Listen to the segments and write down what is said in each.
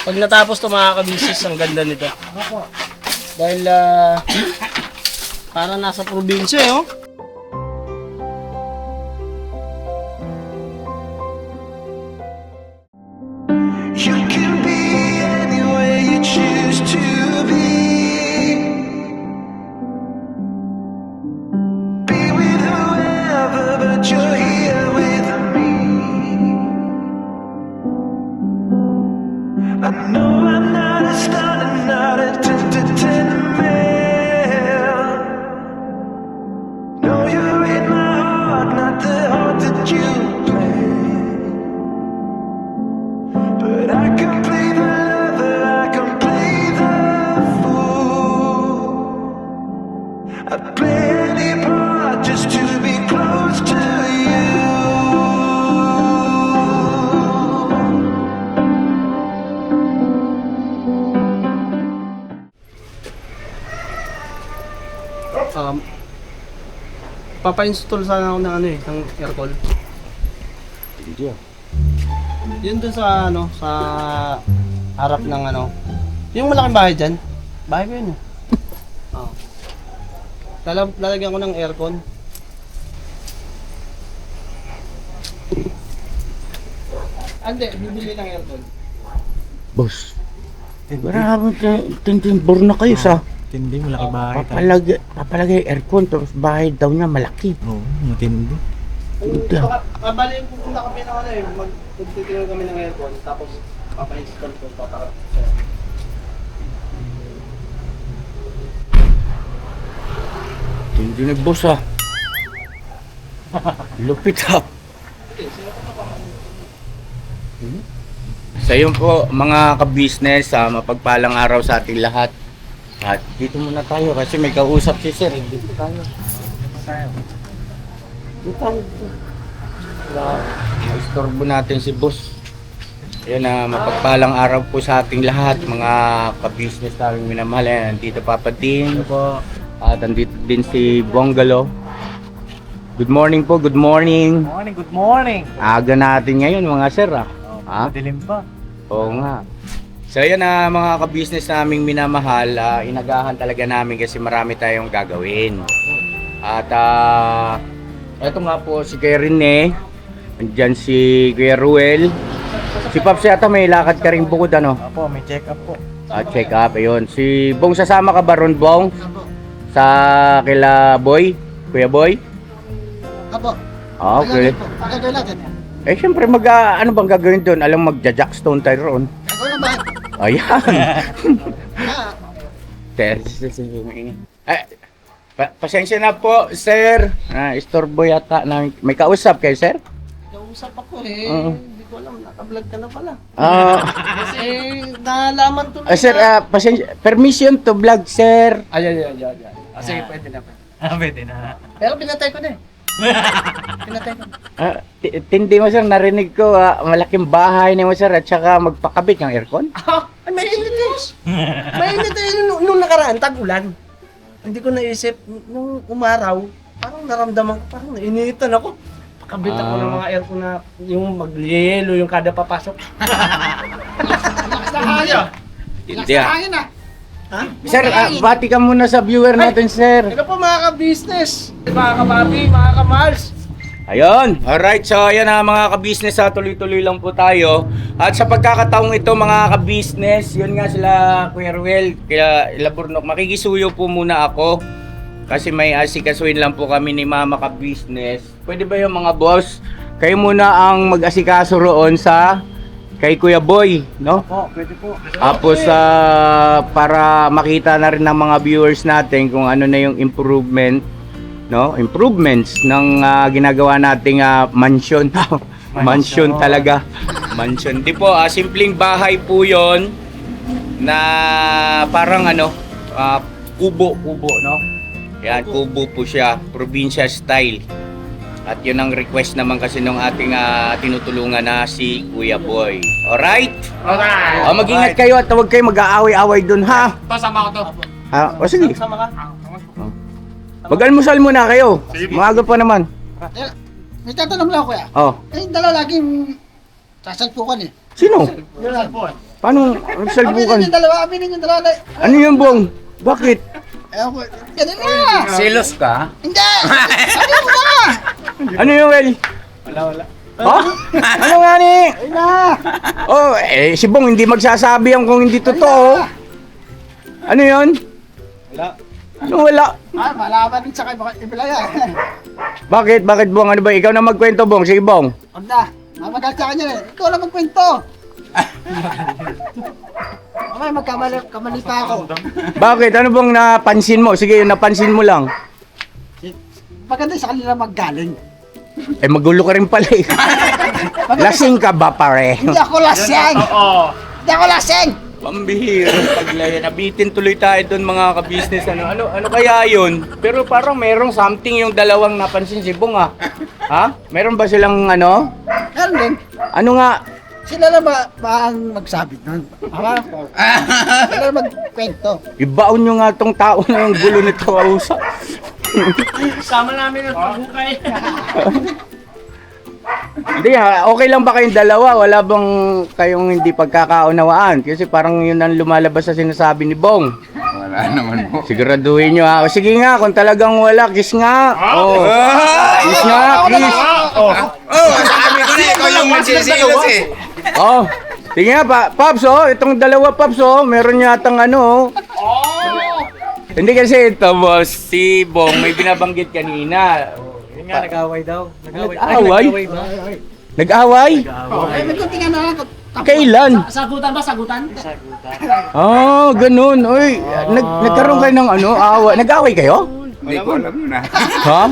Pag natapos to mga kabisis, ang ganda nito. Dahil parang nasa probinsya eh, oh. You can be anywhere you choose to be. Be with whoever, but you're here with me. I know I'm not a star, I'm not a man. No, you're in my heart, not the heart that you play. But I can play the lover, I can play the fool. I'd play any part just to be close to you. Papa-install sana ako ng ano eh, ng aircon. Hindi ah. Yun dun sa ano, sa harap ng ano. Yung malaking bahay dyan. Bahay ko yun eh. Oo. Lalagyan ko ng aircon. Ande, bibili ng aircon. Boss. Maraming tintimbor na kayo sa Tindi, malaki bahay tayo. papalagay aircon tapos bahay daw niya malaki. Oo, matindi. Bali yung pupunta kami ng ano eh, magtitingnan kami ng aircon, tapos papa-install ko, papakarap. Hindi na boss ah. Lupit ah. So yun po mga ka-business, mapagpalang araw sa ating lahat. At dito muna tayo kasi may kausap si sir. Dito tayo. Dito tayo. Maistorbo natin si boss. Ayan na, mapagpalang araw po sa ating lahat mga ka-business namin minamahal. Ayan, nandito Papa Tim. At nandito din si Bongalo. Good morning po, good morning. Good morning. Aga natin ngayon mga sir ah. Ha? Madilim pa. Oo nga. So yan na mga ka-business naming minamahal, inagahan talaga namin kasi marami tayong gagawin. At eto nga po si Kuya Rene, andyan si Kuya Ruel. Si Paps yata may lakad ka rin bukod ano? Opo, may check up po. Check up, ayun. Si Bong sasama ka ba ron Bong? Sa kila Boy? Kuya Boy? Apo. Okay. Pakagawin natin. Eh syempre ano bang gagawin doon? Alam mag-jackstone tayo ron. Ako na ba? Ayan. Pasensya na po, sir. Istorbo yata na may kausap kayo, sir? Nausap ako eh. Oo. Hindi ko alam, naka-vlog ka na pala. Kasi nalaman to sir, pasensya, permission to vlog, sir. Ayan. Sige, pwede na. Pwede na. Pero pinatay ko na eh. Pinatay ko. Tindi mo, sir, narinig ko, malaking bahay ni mo, sir, at saka magpakabit ng aircon. Ay, mainit eh. Mainit eh. Nung nakaraan, tag-ulan. Hindi ko naisip, nung umaraw, parang naramdaman ko, parang nainitan ako. Pakabit ako ng mga aircon na yung mag-yelo, yung kada papasok. Lakas na hangin. Hindi ah. Hangin ah. Ha? Sir, bati ka muna sa viewer natin, sir. Ito po mga ka-business, mga ka-papi, mga ka-mars. Ayun, alright, so ayan na mga ka-business, tuloy-tuloy lang po tayo. At sa pagkakataong ito mga ka-business, yun nga sila Kuya Ruel, kaya Laburnok, makikisuyo po muna ako. Kasi may asikasuin lang po kami ni Mama ka-business. Pwede ba yung mga boss, kayo muna ang mag-asikaso roon sa kay Kuya Boy, no? Opo, pwede po. Tapos para makita na rin ng mga viewers natin kung ano na yung improvements ng ginagawa nating mansion. Mansion talaga. Mansion. Di po, simpleng bahay po 'yon na parang kubo, no? Yan, kubo po siya, probinsya style. At yun ang request naman kasi nung ating tinutulungan na si Kuya Boy. Alright? Alright. Mag-ingat kayo at huwag kayo mag-aaway-away dun, ha? Pasama ko to. Sige. Sama ka? Mag-almusal muna kayo. Maaga pa naman. May tatanong lang kuya. Oh. Eh, dalawa laging sasalpukan eh. Sino? Paano salbukan? Aminin yung dalawa. Ano yun, Bong? Bakit? Ganun na! Selos ka? Hindi! Ano ba? Ano yun, Well? Wala. Oh? Ano nga ni? Oh, si Bong hindi magsasabi yan kung hindi totoo. Ano yun? Wala. Ano wala? Malaman din sa kayo, ibilaya. Bakit? Bakit, Bong? Ano ba? Ikaw na magkwento, Bong. Sige, Bong. Huwag na. Mamagal sa kanya eh. Ikaw lang magkwento. Mamaya magkamali pa ako. Bakit? Ano bang napansin mo? Sige, napansin mo lang. Maganda sa kanila maggaling. Eh, magulo ka rin pala eh. Lasing ka ba, pare? Hindi ako laseng! Hindi ako laseng! Pambihira paglaya. Nabitin tuloy tayo doon mga ka-business. Ano kaya yun? Pero parang merong something yung dalawang napansin si Bong ah. Ha? Meron ba silang ano? Meron din. Ano nga? Sila na ba ang magsabit nun? Sila na magkwento. Ibaon nyo nga tong tao na yung gulo nito kausap. Sama namin ang paghukay. Hindi ha, okay lang ba kayong dalawa? Wala bang kayong hindi pagkakaunawaan? Kasi parang yun ang lumalabas sa sinasabi ni Bong. Wala naman po. Siguraduhin nyo ha. O sige nga, kung talagang wala, kiss nga. Oh. Kiss nga, kiss. Sabi ko na, ikaw yung magsisilos eh. Oh. Sige nga, Pops, oh. Itong dalawa, Pops, oh. Meron yatang ano, oh. Hindi kasi ito, boss. Si Bong may binabanggit kanina. Yun nga, nag-away daw. Nag-away? Nag-away ba? Nag-away? Ay, may kunti nga na lang. Kailan? Sagutan ba? Sagutan? Oh, ganun. Uy, nagkaroon kayo ng ano, away. Nag-away kayo? Hindi ko alam na. Ha?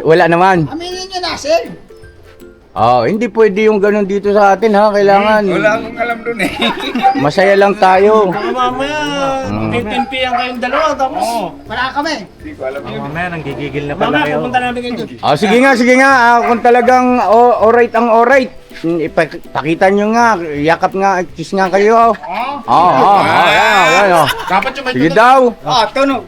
Wala naman. Aminin nyo na, sir. Oh, hindi pwede yung ganun dito sa atin ha. Kailangan Wala akong alam dun eh. masaya lang tayo. Mamaya, pimpiyan kayong dalawa tapos. Wala kami. Hindi ko alam. Mamaya, nanggigigil na pala kayo. Pupunta namin kayo doon. Oh, sige nga, sige nga. Kung talagang alright ang alright. Ipakita nyo nga, yakap nga, kiss nga kayo. Yan. Dapat yung may Sige daw. tunog.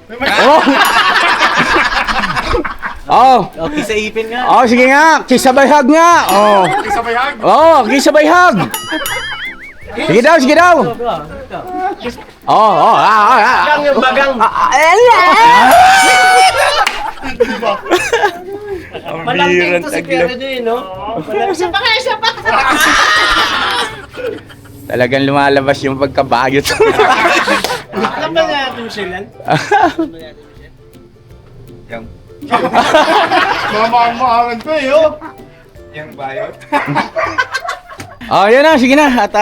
Okay, sa ipin nga. Sige nga, kiss sabay hug nga. Sabay hag. Kiss sabay hug. Sige daw, sige daw. Bagang yung bagang. Malambing to si Pierre din, no? Isa pa. Talagang lumalabas yung pagkabayot. Alam ba natin sila? Yung Mamamahalan ko eh, oh. yung bayot. Yan na, sige na. At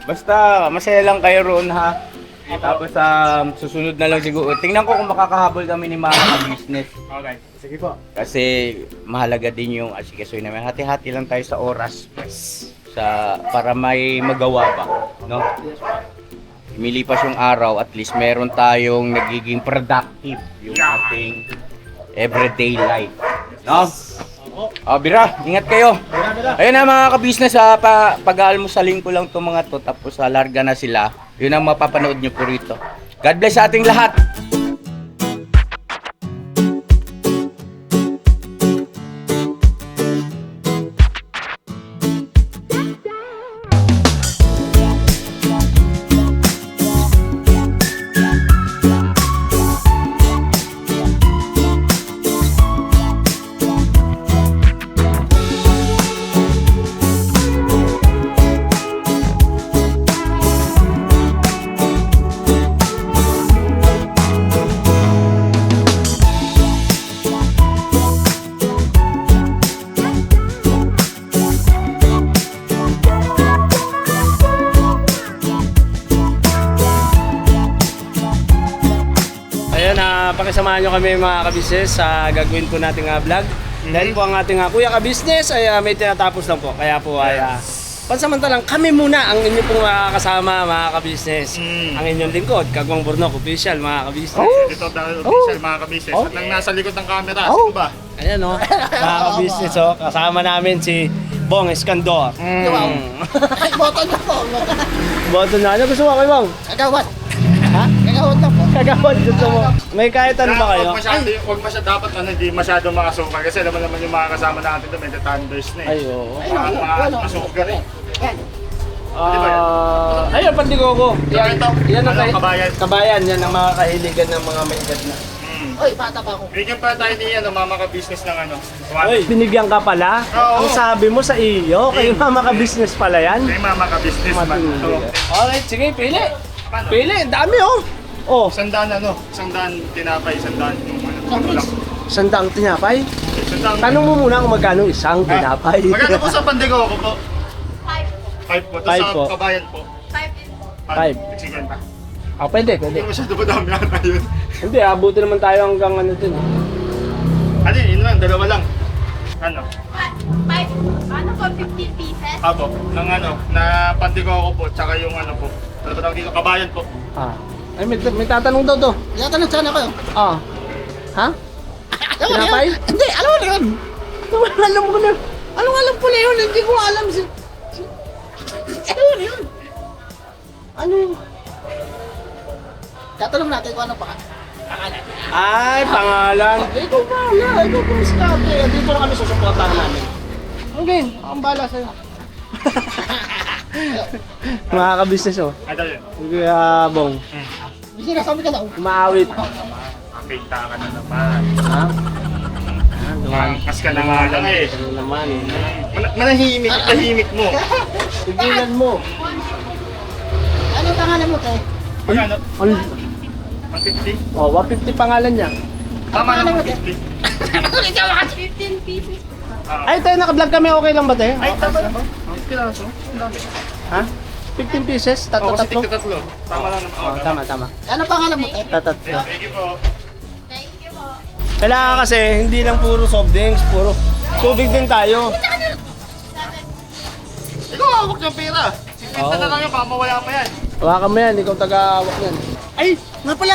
basta masaya lang kayo roon ha. Tapos susunod na lang siguro. Tingnan ko kung makakahabol kami ni mga business. Okay, sige po. Kasi mahalaga din yung asikasuhin namin. Hati-hati lang tayo sa oras. Para may magawa ba, no? Lumilipas yung araw, at least meron tayong nagiging productive yung ating everyday life. No? Bira, ingat kayo. Ayun na mga ka-business, pag-aalmusalin ko lang itong mga to, tapos larga na sila. Yun ang mapapanood nyo po rito. God bless sa ating lahat. Pakisamahan nyo kami mga kabisnes sa gagawin po nating vlog. Dahil po ang ating kuya kabisnes ay may tinatapos lang po. Kaya po ay pansamantalang kami muna ang inyo pong kasama mga kabisnes. Ang inyong lingkod, Kagwang Burnok Official mga kabisnes. Ito dahil official mga kabisnes. At nang nasa likod ng camera, sino ba? Ayan o, mga kabisnes kasama namin si Bong Escandor. Boto na po. Boto na. Ano gusto mo kay Bong? Kagawad. Ha? Kagawad na po. Kagawad gusto mo. May kahit ano ba kayo? Huwag masyado dapat hindi masyado makasukal kasi alam mo naman yung mga kasama natin doon, may thunders na eh. Ay, oo. Mga masukal eh. Yan. Ayun, Pandigoko. Saka ito, Yan ang ano, kabayan. Kabayan, yan ang mga kahiligan ng mga may edad na. Bigyan pa tayo ni ano, mama ka business ng ano. Binigyan ka pala? Oo. Ang sabi mo sa iyo, kayo mama ka business pala yan? May mama ka business man. So, Alright, sige, pili. Pili, ang dami oh. Oh, sandaan ano, sandaan tinapay, sandaan yung ano lang. sandaang tinapay. Sandaan. Tanong mo muna kung magkano isang tinapay. Magkano po sa Pandigo ko po? 5 po. Tapos Five sa po. kabayan po? 5. 50. Ah, pwede, pwede. Hindi masyado madami ata yun. Hindi, abuti naman tayo hanggang ano din. Ano yun lang, dalawa lang. Ano? Ano po, 15 pieces? Apo, ng ano, na Pandigo ko po, tsaka yung ano po. Ano ba tawag dito? Kabayan po. Ah. Ay, may tatanong daw to. Yatanong sana kayo. Ah. Ha? Tinapay? Hindi, alam mo na yun. Alam ko na. Anong alam ko na yun? Hindi ko alam. Ano yun? Ano yun? Tatanong natin kung ano pa. Ay, pangalan. Ikaw bahala. Ikaw kung starte. Dito na kami susuportahan namin. Okay, ang bala sa'yo. Mga ka-business oh. Ito yun. Kuya Bong, Hindi sinasabi ka daw. umaawit. Makita ka na naman. Ha? Kas ka na nga lang eh. Ano naman eh. Tahimik mo. Tigilan mo. Ano pangalan mo, te? Magkano? Ano? 150? Oh, 150 pangalan niya. Tama lang 150. 15 pieces. Ay, tayo naka-vlog kami, okay lang ba tayo? Ay, tama lang. Piraso? Ang dami. Ha? 15 pieces? Oo, kasi Tatlo? tigta-tatlo. Tama lang naman. Oh, tama, tama. Ano pangalan mo, te? Tatlo. Thank you po. Thank you po. Kailangan kasi, hindi lang puro soft drinks, puro tubig din tayo. Ikaw hawak ng pera. 50 na lang yun, baka mawala pa yan. Hawakan mo yan, ikaw taga-hawak yan. Ay, nga pala.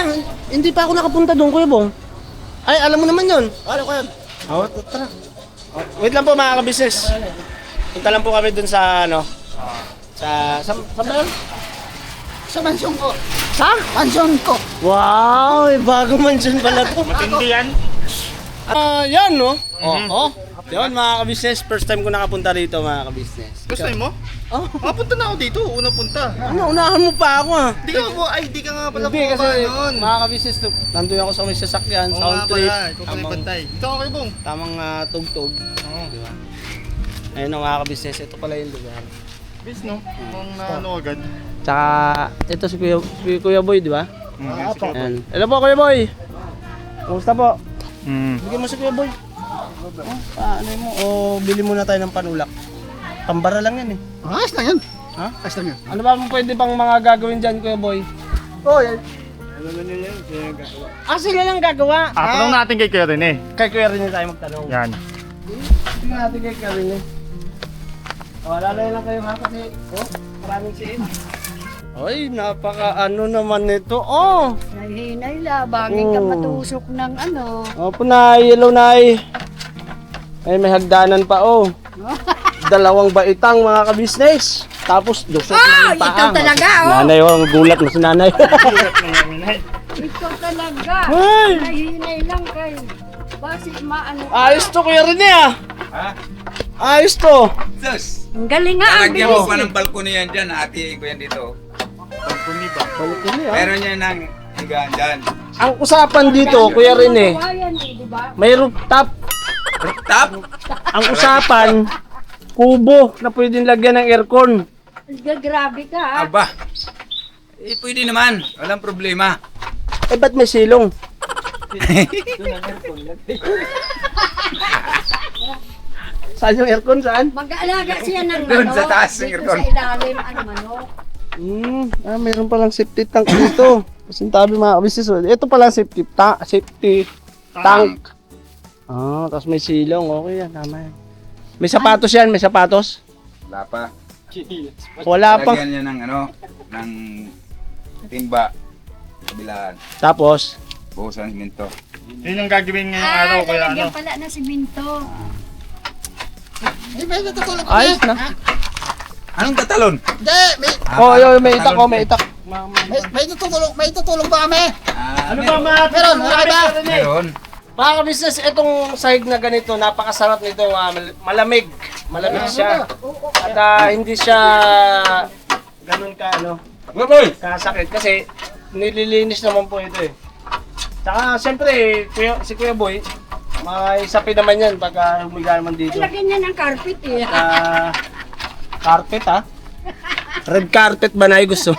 Hindi pa ako nakapunta doon, Kuya Bong. Ay, alam mo naman yun. Ano ko yun? Oh, tara. Oh, wait lang po mga ka-business. Punta lang po kami dun sa ano. Sa ba yun? Sa mansyon ko. Sa? Mansyon ko. Wow, bago mansion pala to. Matindi yan. Yan no? Oo. Yun mga ka-business, first time ko nakapunta rito mga ka-business. Gusto mo? Oh. Punta na ako dito. Unang punta. Ano, unahan mo pa ako ah. Di ka po, ay di ka nga pala Hindi kasi noon. mga ka-business, nandun ako sa may sasakyan, Oo nga sound trip. pala, ikaw pala yung bantay. Ito ako kayo, Bong. Tamang tugtog. Oo. Di ba? Ayun ang mga ka-business, ito pala yung lugar. Bis, no? Kung ano agad. Tsaka, ito si Kuya Boy, di ba? Sige po. Ayan. Hello po Kuya Boy! Kumusta po? Bigyan mo si Kuya Boy. Ano mo? O bili muna tayo ng panulak. Pambara lang yan eh. Ayos lang yan. Ha? Ayos lang yan. Ano ba pwede pang mga gagawin dyan Kuya Boy? Oh, yan. Sila lang gagawa. Tanong natin kay Kuya Rene. Kay Kuya Rene tayo magtanong. Yan. Tingnan natin kay Kuya Rene. Laloy lang kayo ha kasi maraming siin. Ay, napaka ano naman nito. Oh! Nahihinay la, bagay ka Oh. matusok ng ano. Opo na, yellow na ay. Ay, may hagdanan pa oh. Dalawang baitang mga ka-business. Tapos dusot Ah, ng paang. ikaw talaga, oh. Nanay, oh, gulat na si nanay. Ulat ng namin ay. Ikaw talaga. Ay! Nahihinay lang kayo. Basi maano ka. Ayos to Kuya Rene ah. Ayos to. Sus! Ang galing nga, ang Lalagyan mo bilis pa eh. ng balkoni yan dyan. Hatiin ko yan dito. Balkoni ba? Balkoni ah. Meron yan ng higaan dyan. Ang usapan dito, Kuya Rene, Kawayan eh, di ba? may rooftop. Rooftop? Ang usapan, kubo na pwedeng lagyan ng aircon. Grabe ka ah. Aba. Eh, pwede naman. Walang problema. Eh, ba't may silong? Saan yung aircon? Saan? Mag-aalaga siya ng Doon manok. sa taas ng Dito aircon. sa ilalim, ang manok. Mayroon palang safety tank dito. Pasintabi mga kabisnes. Ito palang safety tank. Tapos may silong. Okay yan, tama yan. May sapatos yan, may sapatos. Wala pa. Wala pang. Lagyan niya ng ano, ng timba. Kabilaan. Tapos, Buhusan ng minto. Yun yung gagawin ngayong araw, kaya ano. lalagyan pala na simento. Hindi, may natutulog ko ayos na. Anong tatalon? Hindi, May itak ko, may itak. may tutulog ba kami? Ano ba mga Meron, marami ba? Meron. Mga ka-business, itong sahig na ganito, napakasarap nito. Malamig. Malamig siya. At hindi siya ganun ka ano, Boy! kasakit kasi nililinis naman po ito eh. Tsaka siyempre, si Kuya Boy, may sapi naman yan pagka humiga naman dito. Lagyan niya ng carpet eh. Carpet ha? Red carpet ba na gusto?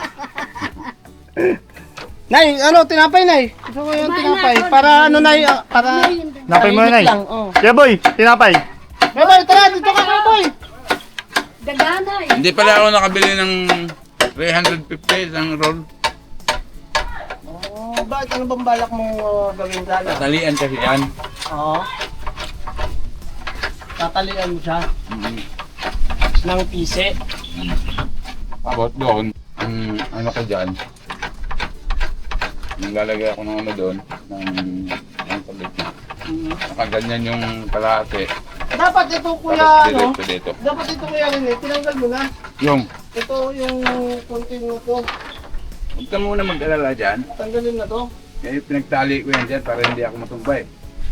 Nay, ano, tinapay Nay? Gusto ko yung Kumain tinapay. na ako. Para ano Nay, para... Tinapay mo mainit Nay. lang, oh. Kuya Boy, tinapay. Kuya Boy, tara, dito ka Kuya Boy. Gagana eh. Hindi pala ako nakabili ng 350 ng roll. Oh, bakit ano bang balak mong gawin sana? Talian kasi yan. Oo. Tatalian mo siya Mm. ng pise. About doon, ang ano ka dyan, naglalagay ako ng ano doon, ng palit. Nakaganyan yung kalahati. Dapat ito kuya, Tapos ano? diretso dito. Dapat ito kuya rin eh, tinanggal mo na. Yung, Ito yung konting na to. huwag ka muna mag-alala dyan. Tanggalin na to. Kaya pinagtali ko yan dyan para hindi ako matumbay.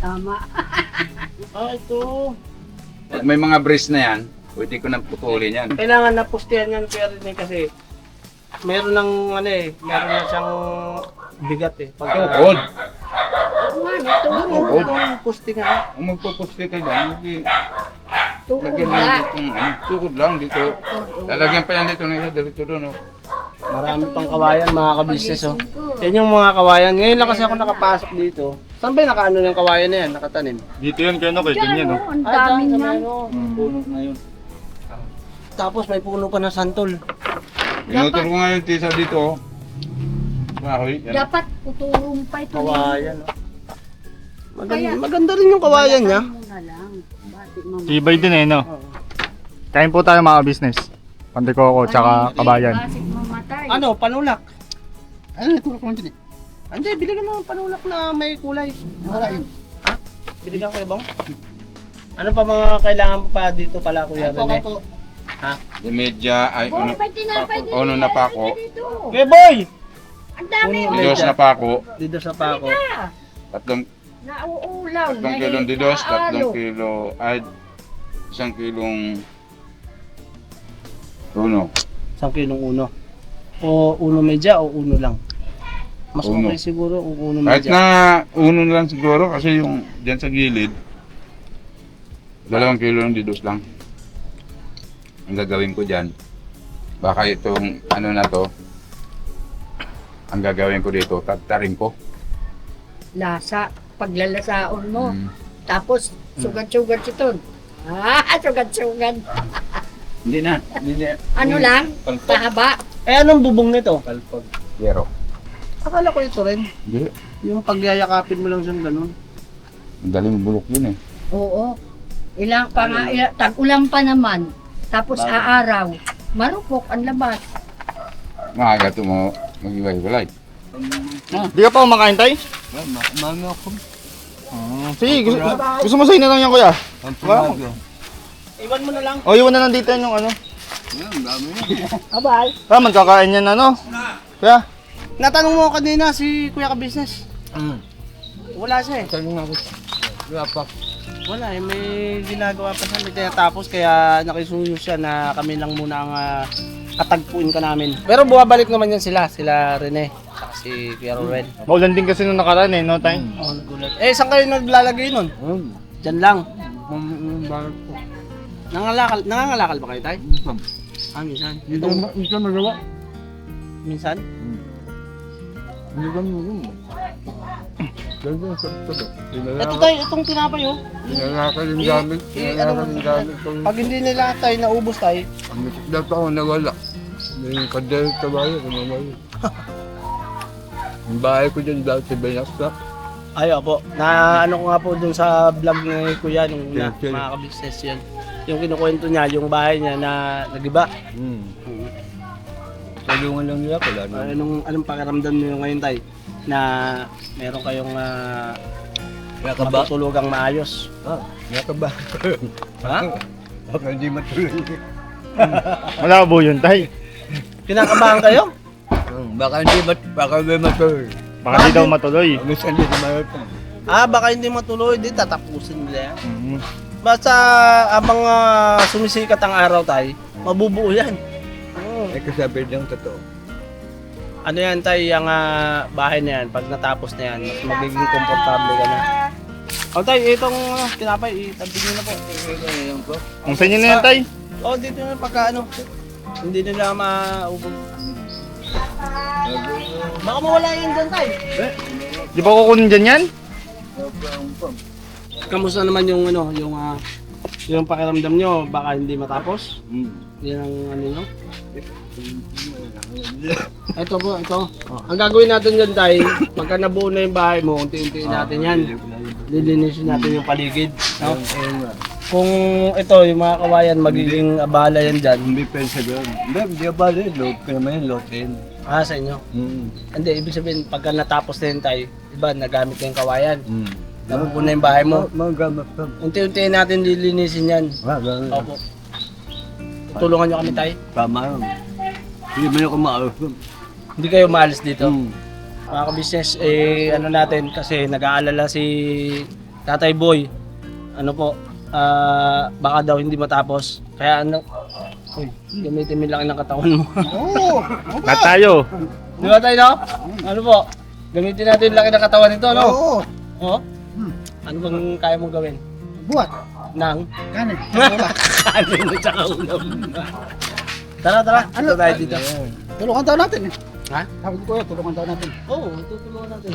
Tama. Ah, ito. Pag may mga brace na yan, pwede ko nang putulin yan. Kailangan na pustihan yan kuya rin eh, kasi meron ng ano eh, meron na siyang bigat eh. Pag Tukod! Oo nga, no, itong pusti nga. Kung magpupusti ka dyan, hindi. tuon Lagyan na. lang dito, tukod lang dito. Lalagyan pa yan dito na isa, dito doon. Oh. Marami pang kawayan mga kabisnes oh. Yan yung mga kawayan. Ngayon lang kasi ako nakapasok dito. Saan ba yung nakaano ng kawayan na yan? Nakatanim? Dito yun kaya no, kay Diyan, ganyan no. oh, ang dami dyan, niyan. ano, puno na yun. Tapos may puno pa ng santol. Pinutol ko nga yung tisa dito. Oh. Kahoy, yan. Dapat utulong pa ito. Kawayan oh. Kaya- Maganda rin yung kawayan niya. Mo na lang. Bakit mo? Tibay din eh no. Kain po tayo mga business. Pandikoko tsaka kabayan. Bakit mamatay? Ano, panulak. Ano, itulak mo dyan eh. Hindi, bili ka ng panulak na may kulay. Wala yun. Ha? Bili ka kuya bang? Ano pa mga kailangan mo pa dito pala kuya Rene? Ha? Medya, ay, Oh, may tinapay din. uno na pa ako. Dito. Kuya boy! Ang dami. Uno. Didos na pa ako. Dito sa pako. Tatlong Nauulaw. kilong didos, 3 kilo, ay, 1 kilong uno. 1 kilong uno. O uno medya o uno lang? Mas Uno. okay siguro kung uno Kahit medya. na uno lang siguro kasi yung dyan sa gilid, 2 kilo ng didos lang. Ang gagawin ko dyan, baka itong ano na to, ang gagawin ko dito, tatarin ko. Lasa. Paglalasaon mo. Mm. Tapos, sugat-sugat ito. Sugat-sugat. Hindi na, hindi na. Ano lang? Palpag. Pahaba. Eh anong bubong nito? Palpag. Yero. Akala ko ito rin. Hindi. Yung pagyayakapin mo lang siyang ganun. Ang daling bulok yun eh. Oo. Ilang pa nga, tag-ulan pa naman. Tapos aaraw. Marupok ang labas. Maaga ito mo mag-iwalay. Di ka pa kumakain tay? Mga ako. Sige, gusto mo sa inyo lang yan kuya? Iwan mo na lang. O iwan na lang dito yung ano. Abay. Magkakain yan ano. Kuya? Natanong mo kanina si Kuya Ka-Business. Wala siya eh. Wala eh, may ginagawa pa siya, may tinatapos kaya nakisuyo siya na kami lang muna ang katagpuin ka namin. Pero buwabalik naman yan sila Rene, saka si Kuya Ruel. Maulan din kasi nung nakaraan eh, no time? Oh, nagulat. Eh, saan kayo naglalagay nun? Diyan lang. Nangangalakal ba kayo tayo? Minsan. Minsan magawa. Minsan? Ito tayo, itong tinapay oh. Pinanakal yung gamit. Pinanakal yung gamit. Pag hindi nila tayo naubos tayo, Dapat ako nawala. May kadel kabayo, kumamayo. Yung bahay ko dyan dati sa Benaksa. ay po. Na ano ko nga po dun sa vlog ni Kuya nung una, Okay. mga ka-business yan. Yung kinukwento niya, yung bahay niya na nagiba. Tulungan lang nila pala. Anong pakiramdam niyo ngayon tay? Na meron kayong matutulugang maayos. Nakaba. Ha? Baka hindi matuloy. Malabo yun tay. Kinakabahan kayo? Baka may matuloy. Baka di daw matuloy. Minsan hindi matuloy. Baka hindi matuloy, di tatapusin nila yan. Mhm. Basta abang sumisikat ang araw tay, mabubuo yan. Oo. Ay kasabi lang totoo. Ano yan tay, yung bahay na yan, pag natapos na yan, mas magiging komportable ka na. O tay, itong tinapay, itabi nyo na po. Kung sa inyo na yan, tay. O, dito na pagka ano, hindi nila maubog. Baka mawala yun dyan tay. Di ba kukunin dyan yan? Kamusta naman yung ano, yung pakiramdam nyo, baka hindi matapos? Yan ang ano nyo? Ito po, ito. Ang gagawin natin dyan tayo, pagka nabuo na yung bahay mo, unti-untiin natin yan. Lilinisin natin yung paligid. No? Kung ito, yung mga kawayan, magiging abala yan dyan. Hindi pwede sabihin. Hindi ba rin, load ko naman yung lotin. Sa inyo? Hindi, ibig sabihin, pagka natapos na yun tayo, iba, nagamit na yung kawayan. Nabuo na yung bahay mo. Magamat pa. Unti-untiin natin lilinisin yan. Opo. Tutulungan nyo kami tayo. Tama yun. Hindi mo yung kumaalas. Hindi kayo maalis dito. Mga ka-business, ano natin, kasi nag-aalala si Tatay Boy. Ano po, baka daw hindi matapos. Kaya ano, gamitin mo lang ng katawan mo. Lahat tayo. Di ba tayo, no? Ano po, gamitin natin yung laki ng katawan nito, no? Oo. Ano bang kaya mong gawin? Buhat. Nang? Kanin. Kanin at saka ulam. Tara. Ano tayo dito? Tulungan tayo natin eh. Ha? Sabi ko kuya, tulungan tayo natin. Oo, tutulungan natin.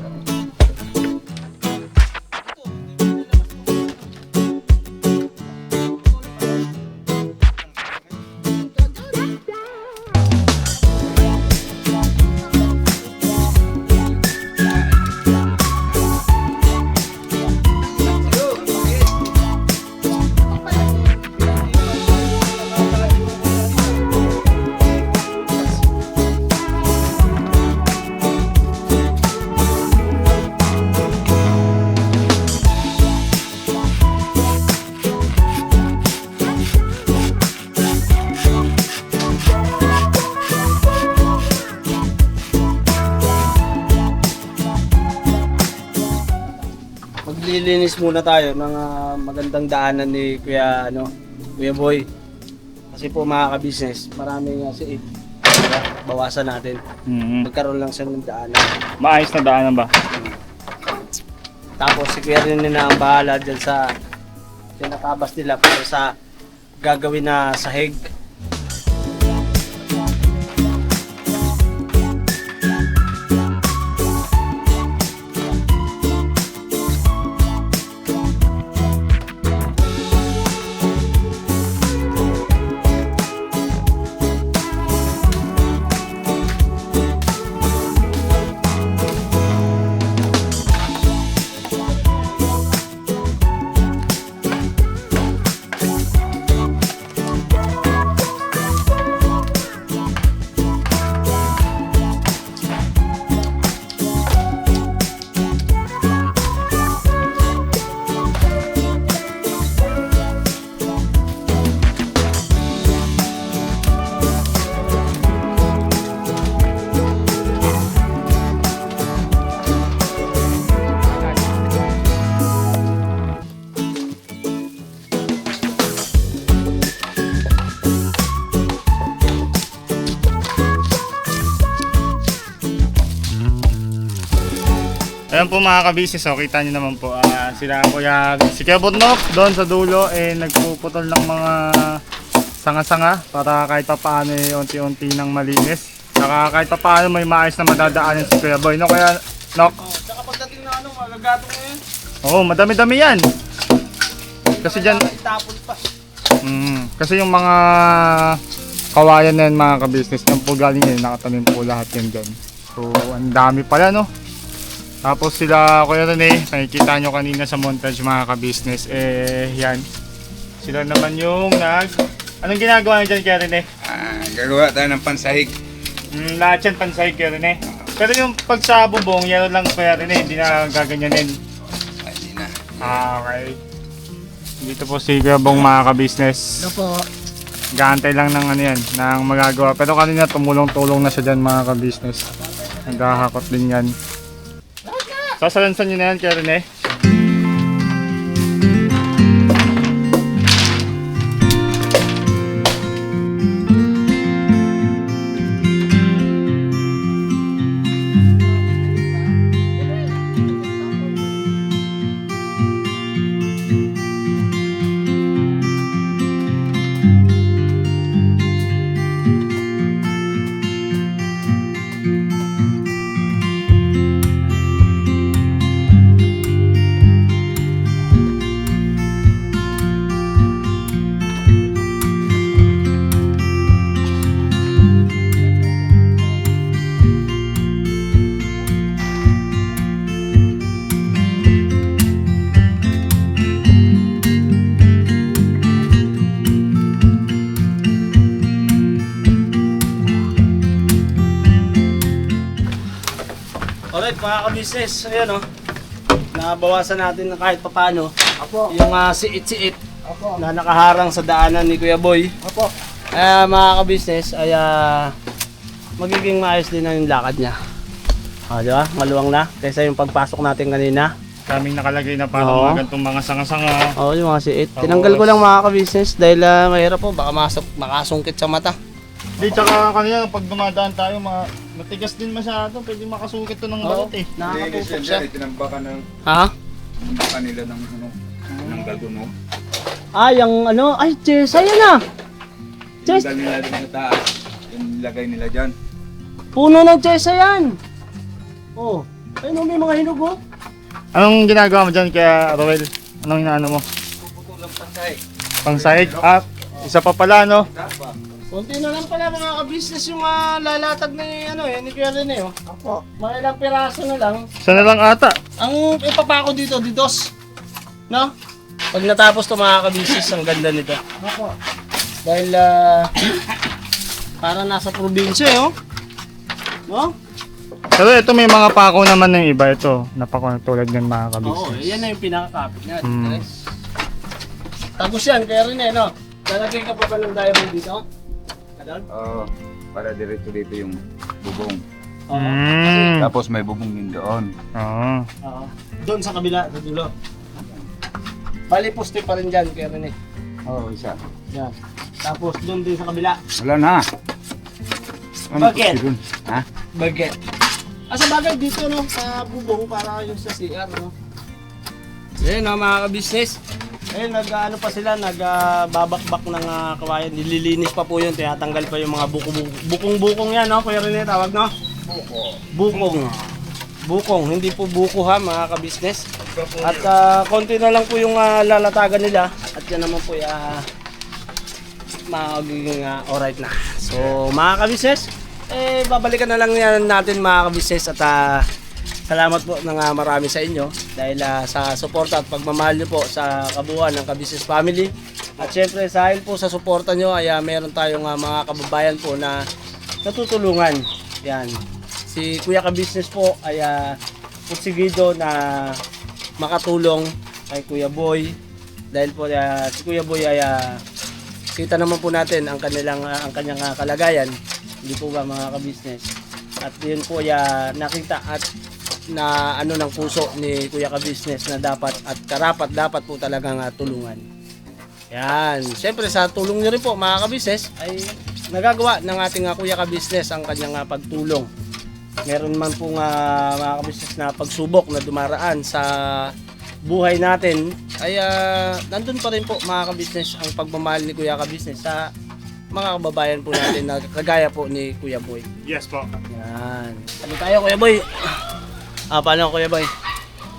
Maglilinis muna tayo ng magandang daanan ni Kuya Boy. Kasi po mga ka-business, maraming si bawasan natin. Magkaroon lang siya ng daanan. Maayos na daanan ba? Tapos si Kuya rin na ang bahala dyan sa pinatabas nila para sa gagawin na sahig. Ayan po mga ka-business, kita nyo naman po. Sila kuya, si Kuya Burnok doon sa dulo nagpuputol ng mga sanga-sanga para kahit pa paano unti-unti nang malinis. Saka kahit pa paano may maayos na madadaanan si Kuya Boy. No, Kuya Nok? Saka pagdating na magagatong na yun. Oo, madami-dami yan. Kasi dyan, Itapon pa. kasi yung mga kawayan na yan mga ka-business, yan po galing yan, nakatanim po lahat yan dyan. So, ang dami pala no. Tapos sila Kuya Rene, nakikita nyo kanina sa montage mga ka-business, yan. Sila naman yung anong ginagawa nyo dyan Kuya Rene? Gagawa tayo ng pansahig. Lahat yan pansahig Kuya Rene. Pero yung pag sa bubong, yan lang Kuya Rene, hindi na gaganyanin. Hindi na. Okay. Dito po si Kuya Bong mga ka-business. Ano po? Gaantay lang ng yan, ng magagawa. Pero kanina tumulong-tulong na siya dyan mga ka-business. Naghahakot din yan. Sasalansan nyo na yan, Kuya Rene. Alright mga ka-business, ayan o. Nabawasan natin na kahit papano Apo. yung siit-siit Apo. na nakaharang sa daanan ni Kuya Boy. Apo. Kaya mga ka-business ay magiging maayos din na yung lakad niya. Di ba? Maluwang na kaysa yung pagpasok natin kanina. Daming nakalagay na parang Oo. mga ganitong mga sanga-sanga. Oo, yung mga siit. Tinanggal ko lang mga ka-business dahil mahirap po, baka makasungkit sa mata. Di, tsaka kanina pag dumadaan tayo, matigas din masyado. Pwede makasukit to ng balat eh. Nakakapupok siya. Tinambakan ng Ha? nila ng galgunog. Yung ay, Chesa yan ah! Chesa, Tinanggal nila din sa taas. Yung nilagay nila dyan. puno ng Chesa yan! Oh, ayun may mga hinog oh. Anong ginagawa mo dyan kaya Roel? Anong inaano mo? Puputulang pansay. Pangsahig? Isa pa pala no? Kunti na lang pala mga ka-business yung lalatag ni Kuya Rene oh. Apo. Mga ilang piraso na lang. Sana lang ata. Ang ipapako dito, didos. No? Pag natapos to mga ka-business, ang ganda nito. Apo. Dahil para nasa probinsya oh. No? Pero ito may mga pako naman ng iba. Ito, napako na tulad ng mga Oo, kabisnes. yan na yung pinaka-kapit niya. Hmm. Tapos yan, kaya Rene, no? Lalagay ka pa ba ng diamond dito? Kadon? Oo. Para diretso dito yung bubong. Oo. Mm. Tapos may bubong din doon. Oo. Oo. Doon sa kabila, sa dulo. Bali, poste pa rin dyan, kaya Rene. Oo, isa. Yan. Tapos doon din sa kabila. Wala na. Bakit? Dun? Ha? Baget. Sa bagay dito, no? Sa bubong, para yung sa CR, no? Ayun, no, mga ka-business. Ayun, nag-ano pa sila, nagbabakbak ng kawayan. Nililinis pa po yun, tinatanggal pa yung mga bukong-bukong yan, no? Kuya Rene, tawag, no? Bukong. Bukong, hindi po buko ha, mga ka-business. At konti na lang po yung lalatagan nila. At yan naman po magiging alright na. So, mga ka-business, babalikan na lang yan natin mga ka-business. At salamat po ng marami sa inyo dahil sa suporta at pagmamahal nyo po sa kabuuan ng ka-business family. At syempre, dahil po sa suporta nyo ay meron tayong mga kababayan po na natutulungan. Yan. Si Kuya ka-business po ay pursigido na makatulong kay Kuya Boy. Dahil po si Kuya Boy ay kita naman po natin ang kanyang kalagayan. Hindi po ba mga ka-business? At yun po nakita at na ng puso ni Kuya ka-business na dapat at karapat dapat po talagang tulungan. Yan. Siyempre sa tulong niyo rin po mga ka-business ay nagagawa ng ating Kuya ka-business ang kanyang pagtulong. Meron man pong mga ka-business na pagsubok na dumaraan sa buhay natin ay nandun pa rin po mga ka-business ang pagmamahal ni Kuya ka-business sa mga kababayan po natin na kagaya po ni Kuya Boy. Yes po. Yan. Ano tayo Kuya Boy? Paano Kuya Boy?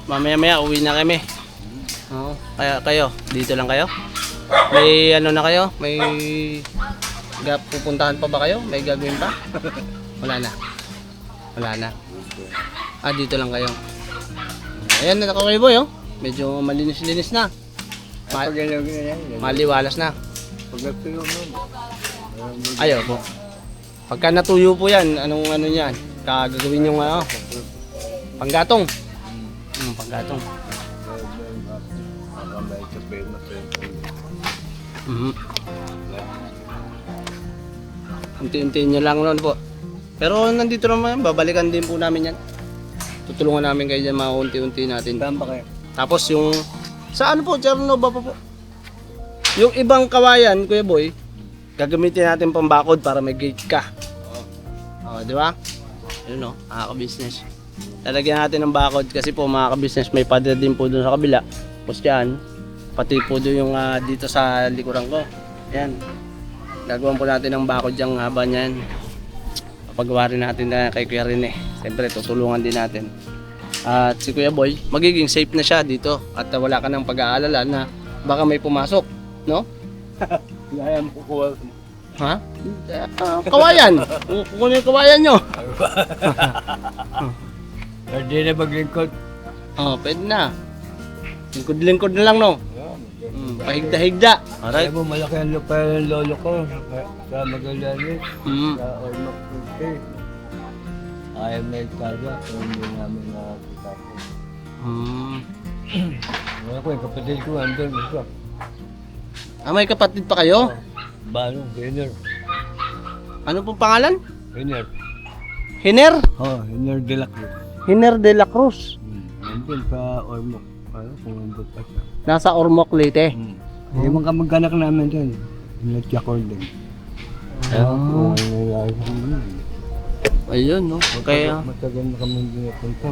Mamaya-maya uwi na kami. Oo. Kaya kayo, dito lang kayo? May ano na kayo? May pupuntahan pa ba kayo? May gagawin pa? Wala na. Wala na. Dito lang kayo. Ayan na Kuya Boy oh. Medyo malinis-linis na. Maliwalas na. Ayaw po. Pagka natuyo po yan, anong ano yan? Gagawin yung panggatong. Panggatong. Unti-untiin nyo lang noon po. Pero nandito naman, babalikan din po namin yan. Tutulungan namin kayo dyan, mga unti-unti natin. Tapos yung, sa ano po, Cherno ba po? Yung ibang kawayan, Kuya Boy, gagamitin natin pang bakod para may gate ka. Di ba? Yun o, mga ka-business. Lalagyan natin ng bakod kasi po mga ka-business, may pader din po dun sa kabila. Tapos yan, pati po doon yung dito sa likuran ko. Yan. Gagawin po natin ng bakod yung haba niyan. Papagawa rin natin na kay Kuya Rene. Siyempre, tutulungan din natin. At si Kuya Boy, magiging safe na siya dito. At wala ka nang pag-aalala na baka may pumasok. No? Kaya mo kukuha. Ha? Kawayan! Kukunin yung kawayan nyo. Pwede na maglingkod. Pwede na. Lingkod-lingkod na lang, no? Pahigda-higda. Alright. Kaya mo malaki ang lupa ng lolo ko sa Magallanes. Mm. Sa Ormoc City. Ayaw na itaga kung hindi namin nakakita ko. Wala ko, yung kapatid ko, andun, isa. May kapatid pa kayo? Balong, Hiner. Ano pong pangalan? Hiner. Hiner? Hiner de la Cruz. Hiner de la Cruz. Nandun sa Ormoc. Ano, kung nandun pa siya. Nasa Ormoc, Leyte. Yung mga kamag-anak namin dyan. Nag-jakol din. Kung ano nangyari sa mga. Ayun, no? Kaya Matagal na kami hindi napunta.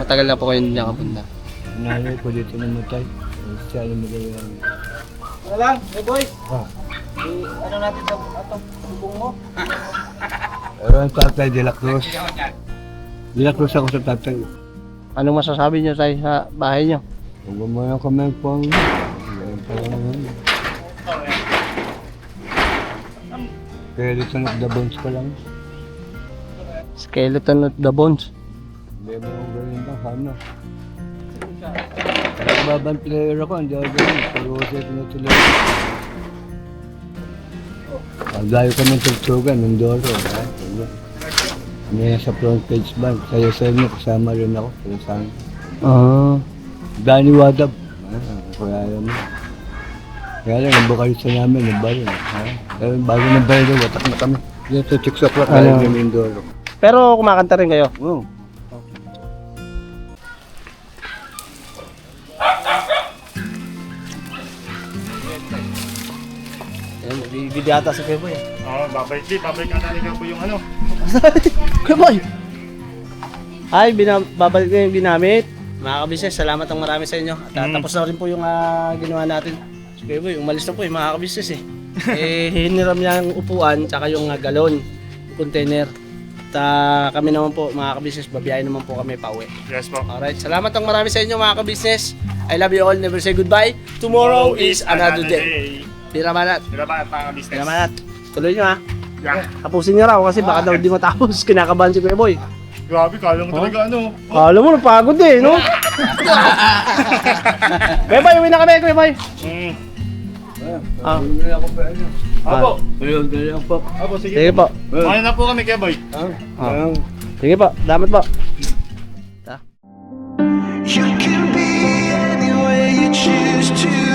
matagal na po kayo hindi nakapunta. Nanay ko dito namatay. Siya na magalang. Ano lang, hey boy? Ah. Ano natin sa bubong mo? Pero ang tatay de la Cruz. De la Cruz ako sa tatay. Anong masasabi niyo sa bahay niyo? Kung gumawa kami po ang kaya dito nagdabons ko lang. Skeleton of the bones. Hindi mo kung ganun lang, sana. Nagbabang player ako, hindi ako ganun. Pero kasi tinutuloy. Paglayo kami ng tugtugan, ng Doro. May sa front page band. Sayo-sayo niya, kasama rin ako. Kaya sana. Danny Wadab. Kaya yun. Kaya lang, ang bokalista namin, nabalo. Kaya bago ng bayo, watak na kami. Dito, 6 o'clock, kaya kami ng Doro. Pero kumakanta rin kayo? Oo. Ayan, bibili ata si Kuya Boy. Babalik ka na rin po yung ano. Kuya Boy! Ay, babalik na yung ginamit. Mga kabisnes, salamat ang marami sa inyo. At tapos na rin po yung ginawa natin. Si Kuya Boy, umalis na po yung mga kabisnes eh. Hiniram niya ang upuan, tsaka yung galon, yung container. At kami naman po, mga kabisnes, babiyahin naman po kami pauwi. Yes po. Alright, salamat ang marami sa inyo mga kabisnes. I love you all, never say goodbye. Tomorrow is another day. Piramanat. Piramanat mga business. Piramanat. Tuloy nyo ha. Yeah. Tapusin nyo raw kasi baka daw di matapos. Kinakabahan si Kuya Boy. Grabe, kala mo talaga ano. Alam mo, napagod eh, no? Kuya Boy, uwi na kami, Kuya Boy. Hindi ako pa ano. Apo. Ayun, ganyan po. Apo, sige. Sige po. Mahin na po kami kay Boy. Sige po, damat po. You can be any way you choose to